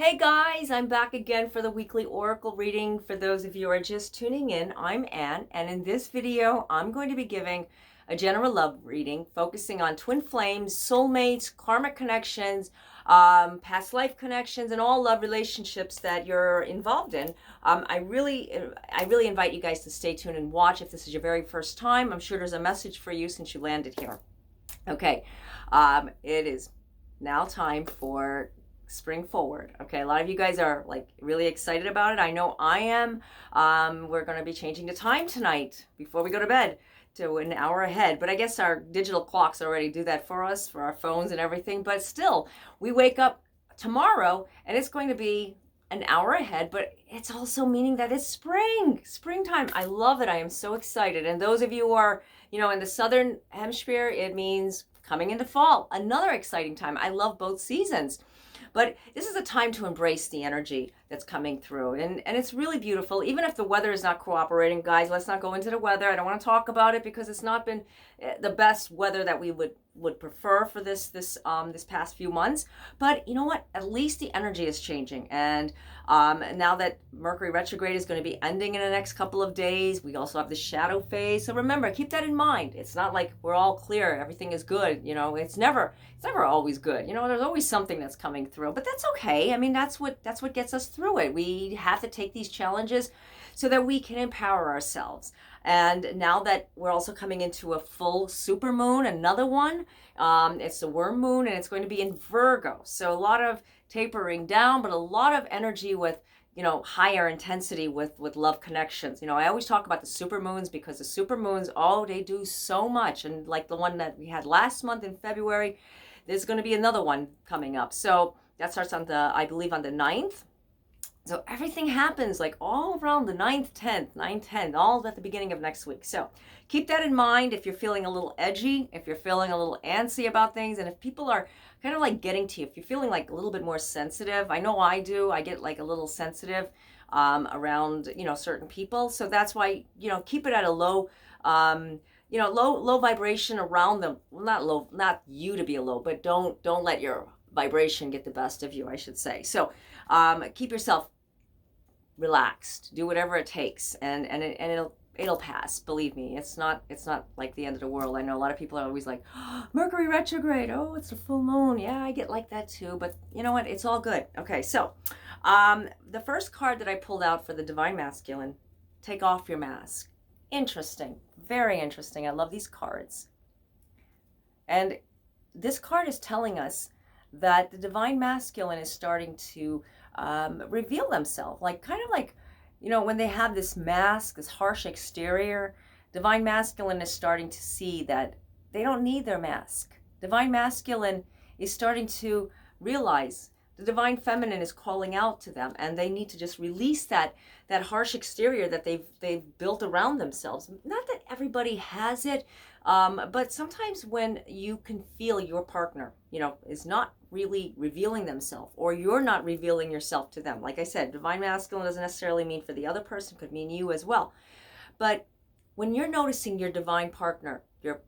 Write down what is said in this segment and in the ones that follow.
Hey guys, I'm back again for the weekly oracle reading. For those of you who are just tuning in, I'm Anne, and in this video, I'm going to be giving a general love reading focusing on twin flames, soulmates, karmic connections, past life connections, and all love relationships that you're involved in. I really invite you guys to stay tuned and watch if this is your very first time. I'm sure there's a message for you since you landed here. Okay, it is now time for spring forward. Okay, a lot of you guys are like really excited about it. I know I am. We're going to be changing the time tonight before we go to bed to an hour ahead, but I guess our digital clocks already do that for us, for our phones and everything. But still, we wake up tomorrow and it's going to be an hour ahead, but it's also meaning that it's springtime. I love it. I am so excited. And those of you who are, in the southern hemisphere, it means coming into fall, another exciting time. I love both seasons. But this is a time to embrace the energy that's coming through. And it's really beautiful. Even if the weather is not cooperating, guys, let's not go into the weather. I don't want to talk about it because it's not been the best weather that we would prefer for this past few months. But you know what? At least the energy is changing. And now that Mercury retrograde is going to be ending in the next couple of days, we also have the shadow phase. So remember, keep that in mind. It's not like we're all clear, everything is good. It's never always good. There's always something that's coming through, but that's okay. I mean, that's what gets us through it. We have to take these challenges so that we can empower ourselves. And now that we're also coming into a full super moon, another one, it's the worm moon, and it's going to be in Virgo. So a lot of tapering down, but a lot of energy with, higher intensity with love connections. I always talk about the super moons because the super moons, they do so much. And like the one that we had last month in February, there's going to be another one coming up. So that starts I believe on the 9th. So everything happens like all around the 9th, 10th, all at the beginning of next week. So keep that in mind if you're feeling a little edgy, if you're feeling a little antsy about things, and if people are kind of like getting to you, if you're feeling like a little bit more sensitive. I know I do. I get like a little sensitive around, certain people. So that's why, keep it at a low, low vibration around them. Well, not low, not you to be a low, but don't let your vibration get the best of you, I should say. So keep yourself relaxed, do whatever it takes, and it'll pass. Believe me, it's not like the end of the world. I know a lot of people are always like, oh, Mercury retrograde, oh, it's a full moon. Yeah, I get like that too, but you know what, it's all good. Okay, so the first card that I pulled out for the Divine Masculine, take off your mask. Interesting, very interesting. I love these cards. And this card is telling us that the Divine Masculine is starting to reveal themselves, like kind of like, when they have this mask, this harsh exterior, Divine Masculine is starting to see that they don't need their mask. Divine Masculine is starting to realize the Divine Feminine is calling out to them, and they need to just release that harsh exterior that they've built around themselves. Not that everybody has it, but sometimes when you can feel your partner, is not really revealing themselves, or you're not revealing yourself to them. Like I said, Divine Masculine doesn't necessarily mean for the other person, could mean you as well. But when you're noticing your divine partner, your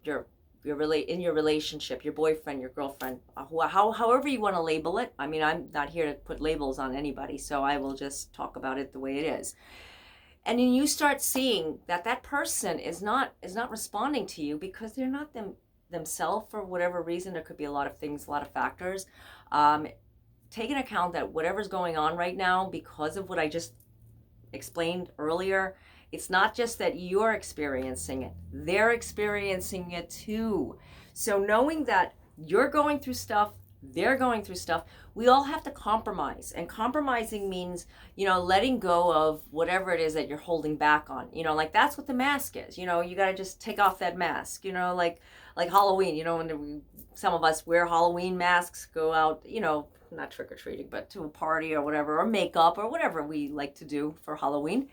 in your relationship, your boyfriend, your girlfriend, however you want to label it. I mean, I'm not here to put labels on anybody, so I will just talk about it the way it is. And then you start seeing that person is not responding to you because they're not themselves for whatever reason. There could be a lot of things, a lot of factors. Take into account that whatever's going on right now, because of what I just explained earlier, it's not just that you're experiencing it, they're experiencing it too. So knowing that you're going through stuff, they're going through stuff, we all have to compromise. And compromising means, letting go of whatever it is that you're holding back on. Like that's what the mask is. You got to just take off that mask, like Halloween, when some of us wear Halloween masks, go out, not trick-or-treating, but to a party or whatever, or makeup or whatever we like to do for Halloween.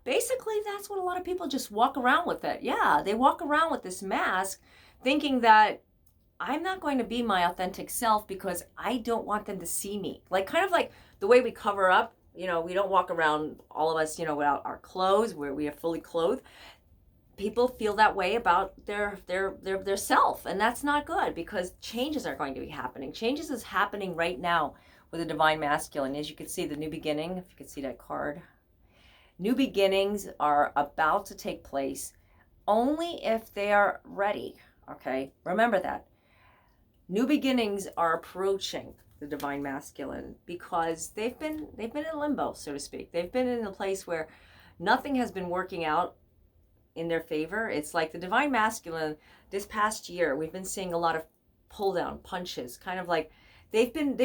Basically, that's what a lot of people just walk around with it. Yeah, they walk around with this mask thinking that I'm not going to be my authentic self because I don't want them to see me. Like kind of like the way we cover up, we don't walk around, all of us, without our clothes, where we are fully clothed. People feel that way about their self, and that's not good because changes are going to be happening. Changes is happening right now with the divine masculine. As you can see, the new beginning, if you can see that card. New beginnings are about to take place only if they are ready, okay? Remember that. New beginnings are approaching the divine masculine because they've been in limbo, so to speak. They've been in a place where nothing has been working out in their favor. It's like the divine masculine this past year, we've been seeing a lot of pull down punches, kind of like they've been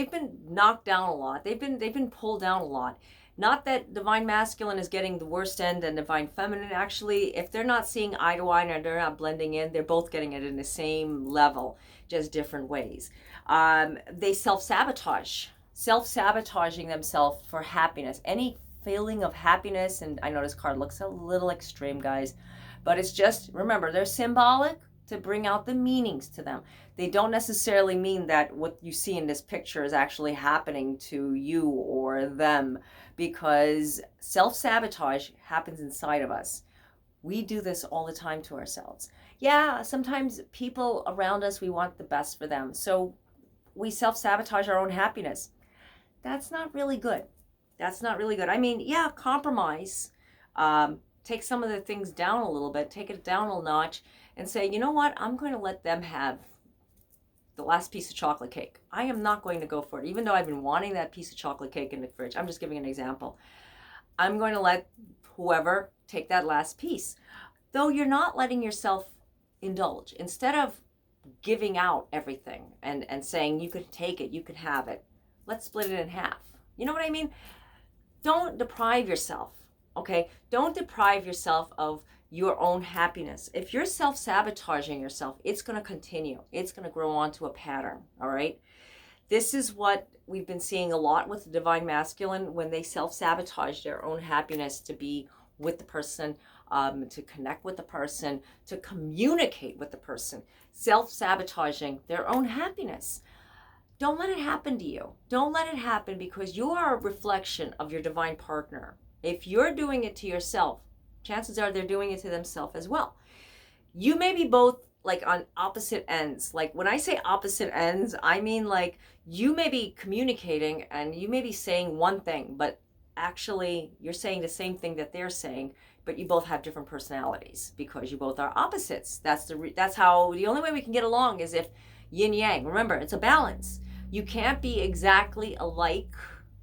knocked down a lot. They've been pulled down a lot. Not that divine masculine is getting the worst end and divine feminine. Actually, if they're not seeing eye to eye and they're not blending in, they're both getting it in the same level, just different ways. They self-sabotaging themselves for happiness. Any feeling of happiness, and I know this card looks a little extreme, guys, but it's just, remember, they're symbolic to bring out the meanings to them. They don't necessarily mean that what you see in this picture is actually happening to you or them, because self-sabotage happens inside of us. We do this all the time to ourselves. Yeah, sometimes people around us, we want the best for them, so we self-sabotage our own happiness. That's not really good. That's not really good. I mean, yeah, compromise. Take some of the things down a little bit, take it down a notch, and say, you know what, I'm going to let them have the last piece of chocolate cake. I am not going to go for it, even though I've been wanting that piece of chocolate cake in the fridge. I'm just giving an example. I'm going to let whoever take that last piece. Though you're not letting yourself indulge. Instead of giving out everything and saying you could take it, you could have it, let's split it in half. You know what I mean? Don't deprive yourself, okay? Don't deprive yourself of your own happiness. If you're self-sabotaging yourself, it's going to continue. It's going to grow onto a pattern, all right? This is what we've been seeing a lot with the divine masculine when they self-sabotage their own happiness to be with the person, to connect with the person, to communicate with the person, self-sabotaging their own happiness. Don't let it happen to you. Don't let it happen, because you are a reflection of your divine partner. If you're doing it to yourself, chances are they're doing it to themselves as well. You may be both like on opposite ends. Like when I say opposite ends, I mean like you may be communicating and you may be saying one thing, but actually you're saying the same thing that they're saying, but you both have different personalities because you both are opposites. That's how the only way we can get along is if yin yang. Remember, it's a balance. You can't be exactly alike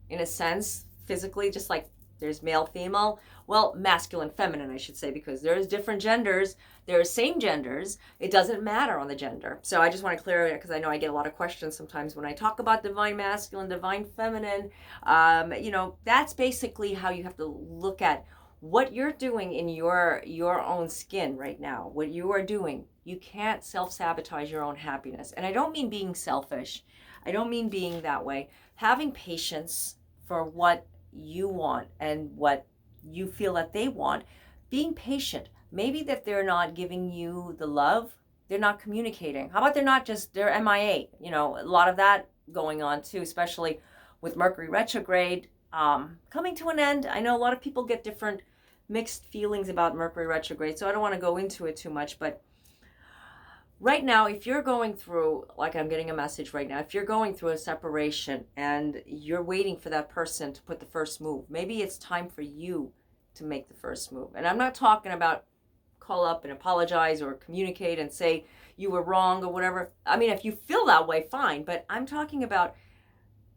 in a sense physically, just like there's male, female. Well, masculine, feminine, I should say, because there's different genders. There are same genders. It doesn't matter on the gender. So I just want to clear it, because I know I get a lot of questions sometimes when I talk about divine masculine, divine feminine. That's basically how you have to look at what you're doing in your own skin right now. What you are doing. You can't self-sabotage your own happiness. And I don't mean being selfish. I don't mean being that way. Having patience for what you want and what you feel that they want, being patient. Maybe that they're not giving you the love, they're not communicating. How about they're MIA? A lot of that going on too, especially with Mercury retrograde coming to an end. I know a lot of people get different mixed feelings about Mercury retrograde, so I don't want to go into it too much, but right now, if you're going through, like I'm getting a message right now, if you're going through a separation and you're waiting for that person to put the first move, maybe it's time for you to make the first move. And I'm not talking about call up and apologize or communicate and say you were wrong or whatever. I mean, if you feel that way, fine. But I'm talking about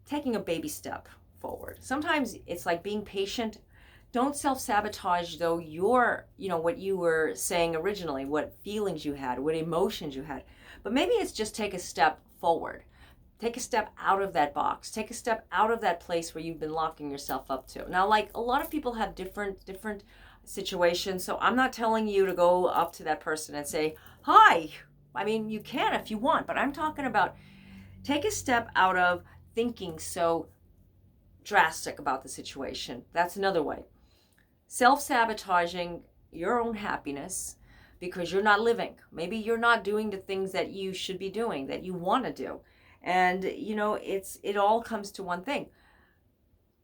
taking a baby step forward. Sometimes it's like being patient. Don't self-sabotage, though, what you were saying originally, what feelings you had, what emotions you had. But maybe it's just take a step forward. Take a step out of that box. Take a step out of that place where you've been locking yourself up to. Now, like a lot of people have different situations, so I'm not telling you to go up to that person and say, hi. I mean, you can if you want, but I'm talking about take a step out of thinking so drastic about the situation. That's another way. Self-sabotaging your own happiness because you're not living. Maybe you're not doing the things that you should be doing, that you want to do. And, it all comes to one thing.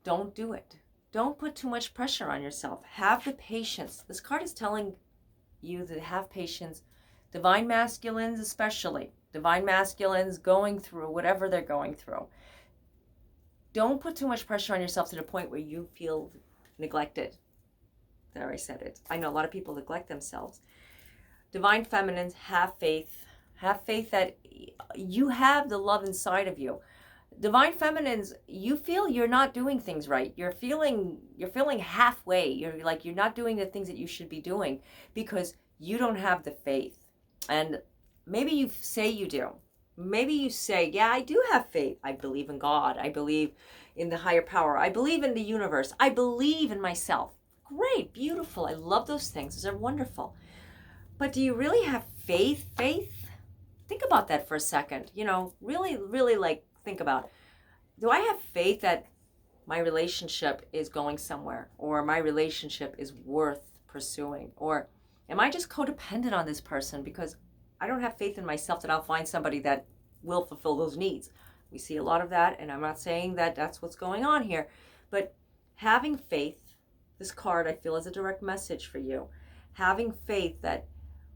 Don't do it. Don't put too much pressure on yourself. Have the patience. This card is telling you to have patience. Divine masculines especially. Divine masculines going through whatever they're going through. don't put too much pressure on yourself to the point where you feel neglected. There, I said it. I know a lot of people neglect themselves. Divine feminines, have faith. Have faith that you have the love inside of you. Divine feminines, you feel you're not doing things right. You're feeling halfway. You're not doing the things that you should be doing because you don't have the faith. And maybe you say you do. Maybe you say, yeah, I do have faith. I believe in God. I believe in the higher power. I believe in the universe. I believe in myself. Great, beautiful. I love those things. Those are wonderful. But do you really have faith? Think about that for a second. Really, really think about, do I have faith that my relationship is going somewhere, or my relationship is worth pursuing? Or am I just codependent on this person because I don't have faith in myself that I'll find somebody that will fulfill those needs? We see a lot of that, and I'm not saying that that's what's going on here, but having faith, this card I feel is a direct message for you. Having faith that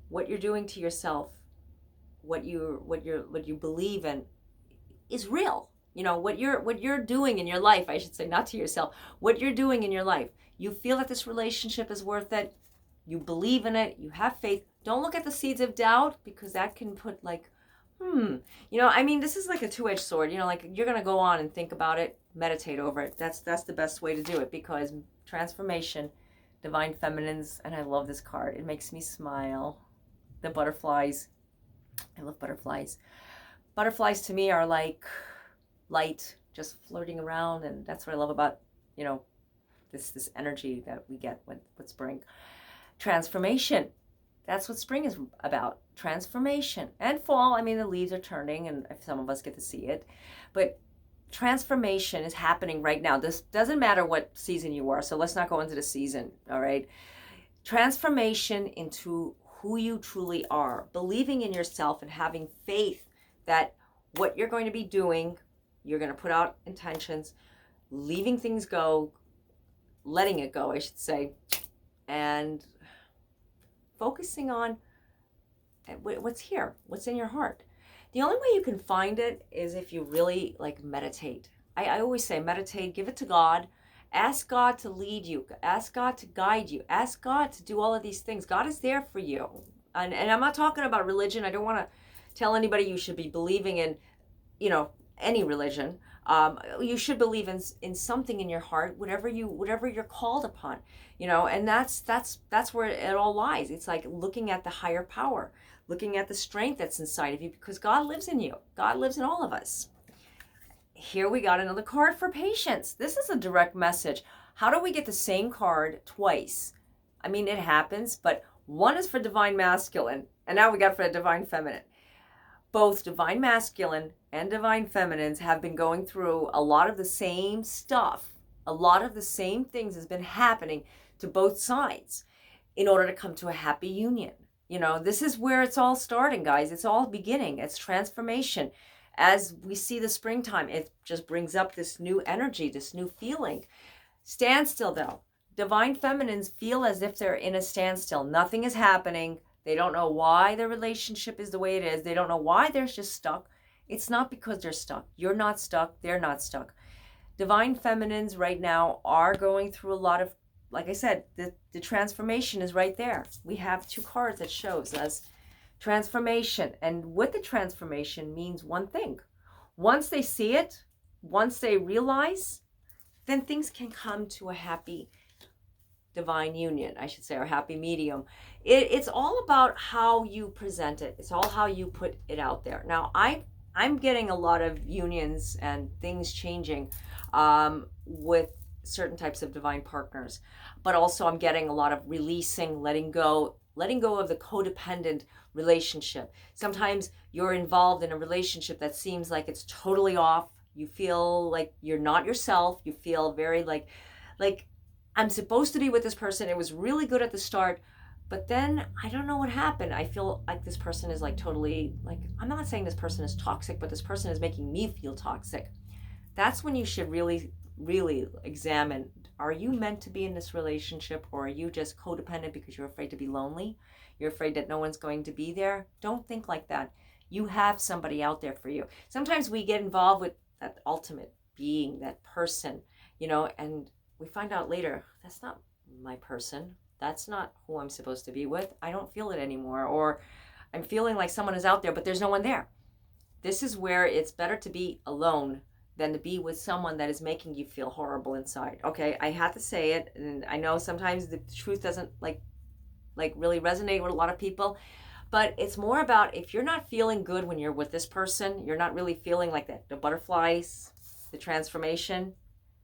what you're doing to yourself, what you believe in is real. What you're doing in your life, I should say, not to yourself, what you're doing in your life. You feel that this relationship is worth it. You believe in it. You have faith. Don't look at the seeds of doubt, because that can put this is like a two-edged sword. You're going to go on and think about it, meditate over it. That's the best way to do it, because transformation, divine feminines, and I love this card. It makes me smile. The butterflies. I love butterflies. Butterflies to me are like light, just floating around, and that's what I love about, this energy that we get with spring. Transformation. That's what spring is about. Transformation. And fall, the leaves are turning, and some of us get to see it. But transformation is happening right now. This doesn't matter what season you are, so let's not go into the season, all right? Transformation into who you truly are, believing in yourself and having faith that what you're going to be doing, you're going to put out intentions, leaving things go, letting it go, I should say, and focusing on what's here, what's in your heart. The only way you can find it is if you really meditate. I always say meditate, give it to God. Ask God to lead you. Ask God to guide you. Ask God to do all of these things. God is there for you. And I'm not talking about religion. I don't want to tell anybody you should be believing in, any religion. You should believe in something in your heart, whatever you're called upon, and that's where it all lies. It's like looking at the higher power, looking at the strength that's inside of you, because God lives in you. God lives in all of us. Here we got another card for patience. This is a direct message. How do we get the same card twice? It happens, but one is for divine masculine, and now we got for a divine feminine. Both divine masculine and divine feminines have been going through a lot of the same stuff. A lot of the same things has been happening to both sides in order to come to a happy union. This is where it's all starting, guys. It's all beginning. It's transformation. As we see the springtime, it just brings up this new energy, this new feeling. Standstill, though. Divine feminines feel as if they're in a standstill. Nothing is happening. They don't know why their relationship is the way it is. They don't know why they're just stuck. It's not because they're stuck. You're not stuck. They're not stuck. Divine feminines right now are going through a lot of, like I said, the transformation is right there. We have two cards that shows us transformation. And with the transformation means one thing. Once they see it, once they realize, then things can come to a happy divine union, I should say, or happy medium. It's all about how you present it. It's all how you put it out there. Now, I'm getting a lot of unions and things changing with certain types of divine partners, but also I'm getting a lot of releasing, letting go of the codependent relationship. Sometimes you're involved in a relationship that seems like it's totally off. You feel like you're not yourself. You feel very like I'm supposed to be with this person. It was really good at the start, but then I don't know what happened. I feel like this person is totally I'm not saying this person is toxic, but this person is making me feel toxic. That's when you should really, really examine, are you meant to be in this relationship, or are you just codependent because you're afraid to be lonely? You're afraid that no one's going to be there? Don't think like that. You have somebody out there for you. Sometimes we get involved with that ultimate being, that person, and we find out later, that's not my person. That's not who I'm supposed to be with. I don't feel it anymore. Or I'm feeling like someone is out there, but there's no one there. This is where it's better to be alone than to be with someone that is making you feel horrible inside. Okay, I had to say it, and I know sometimes the truth doesn't like really resonate with a lot of people, but it's more about, if you're not feeling good when you're with this person, you're not really feeling like that, the butterflies, the transformation,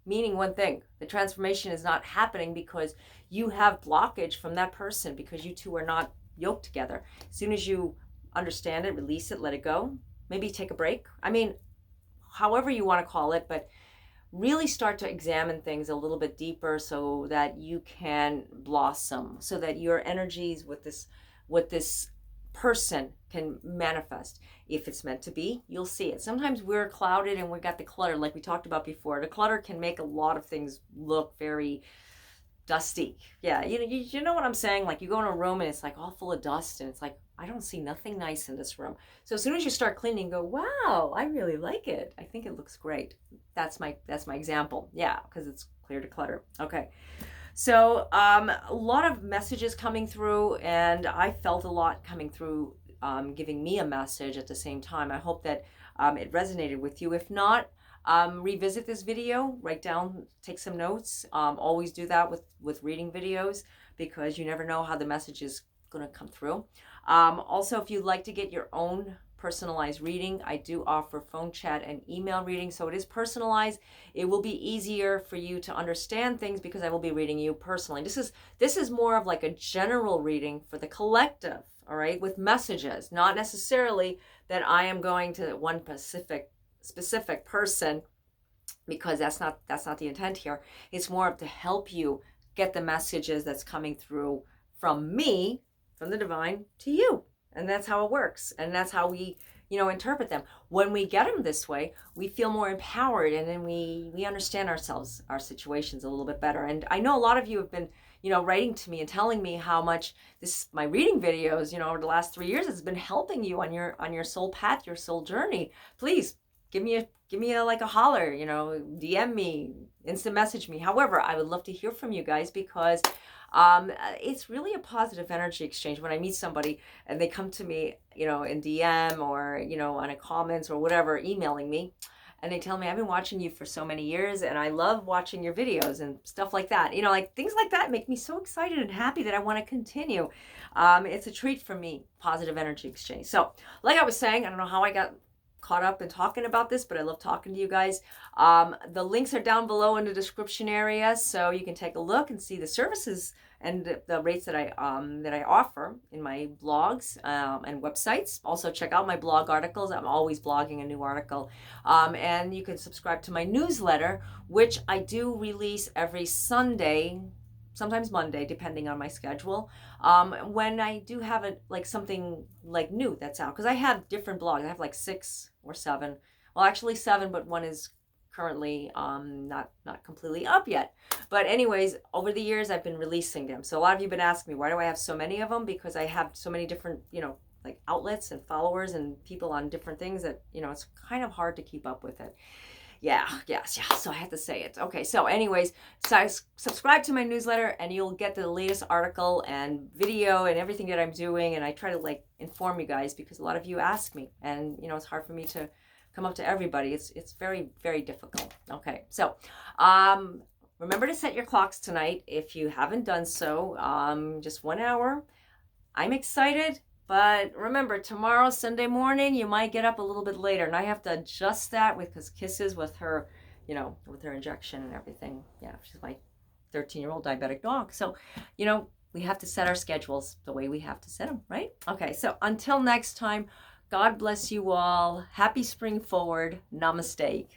meaning one thing, the transformation is not happening because you have blockage from that person, because you two are not yoked together. As soon as you understand it, release it, let it go, maybe take a break. I mean, however you want to call it, but really start to examine things a little bit deeper so that you can blossom, so that your energies with this person can manifest. If it's meant to be, you'll see it. Sometimes we're clouded and we got the clutter, like we talked about before. The clutter can make a lot of things look very dusty. Yeah, you know what I'm saying? Like, you go in a room and it's like all full of dust, and it's like, I don't see nothing nice in this room. So as soon as you start cleaning, go, wow, I really like it. I think it looks great. That's my example. Yeah, because it's clear to clutter. Okay. So a lot of messages coming through, and I felt a lot coming through, giving me a message at the same time. I hope that it resonated with you. If not, revisit this video, write down, take some notes. Always do that with reading videos, because you never know how the message is going to come through. Also, if you'd like to get your own personalized reading, I do offer phone chat and email reading, so it is personalized. It will be easier for you to understand things because I will be reading you personally. This is more of like a general reading for the collective, all right, with messages, not necessarily that I am going to one specific person, because that's not the intent here. It's more of to help you get the messages that's coming through from me, from the divine, to you. And that's how it works. And that's how we, interpret them. When we get them this way, we feel more empowered, and then we understand ourselves, our situations a little bit better. And I know a lot of you have been, writing to me and telling me how much my reading videos, over the last 3 years has been helping you on your soul path, your soul journey. Please give me a holler, DM me, instant message me. However, I would love to hear from you guys, because it's really a positive energy exchange when I meet somebody and they come to me, in DM or, on a comments or whatever, emailing me, and they tell me, I've been watching you for so many years and I love watching your videos and stuff like that. Like things like that make me so excited and happy that I want to continue. It's a treat for me, positive energy exchange. So like I was saying, I don't know how I got caught up in talking about this, but I love talking to you guys. The links are down below in the description area, so you can take a look and see the services and the rates that I offer in my blogs and websites. Also check out my blog articles. I'm always blogging a new article. And you can subscribe to my newsletter, which I do release every Sunday, sometimes Monday, depending on my schedule. When I do have something new that's out, because I have different blogs. I have 6 or 7. Well, actually 7, but one is currently not completely up yet. But anyways, over the years I've been releasing them. So a lot of you have been asking me, why do I have so many of them? Because I have so many different outlets and followers and people on different things that it's kind of hard to keep up with it. Yeah. So I had to say it. Okay. So anyways, subscribe to my newsletter and you'll get the latest article and video and everything that I'm doing. And I try to inform you guys, because a lot of you ask me, and it's hard for me to come up to everybody. It's very, very difficult. Okay. So, remember to set your clocks tonight. If you haven't done so, just 1 hour. I'm excited. But remember, tomorrow, Sunday morning, you might get up a little bit later. And I have to adjust that because Kisses with her, with her injection and everything. Yeah, she's my 13-year-old diabetic dog. So, we have to set our schedules the way we have to set them, right? Okay, so until next time, God bless you all. Happy spring forward. Namaste.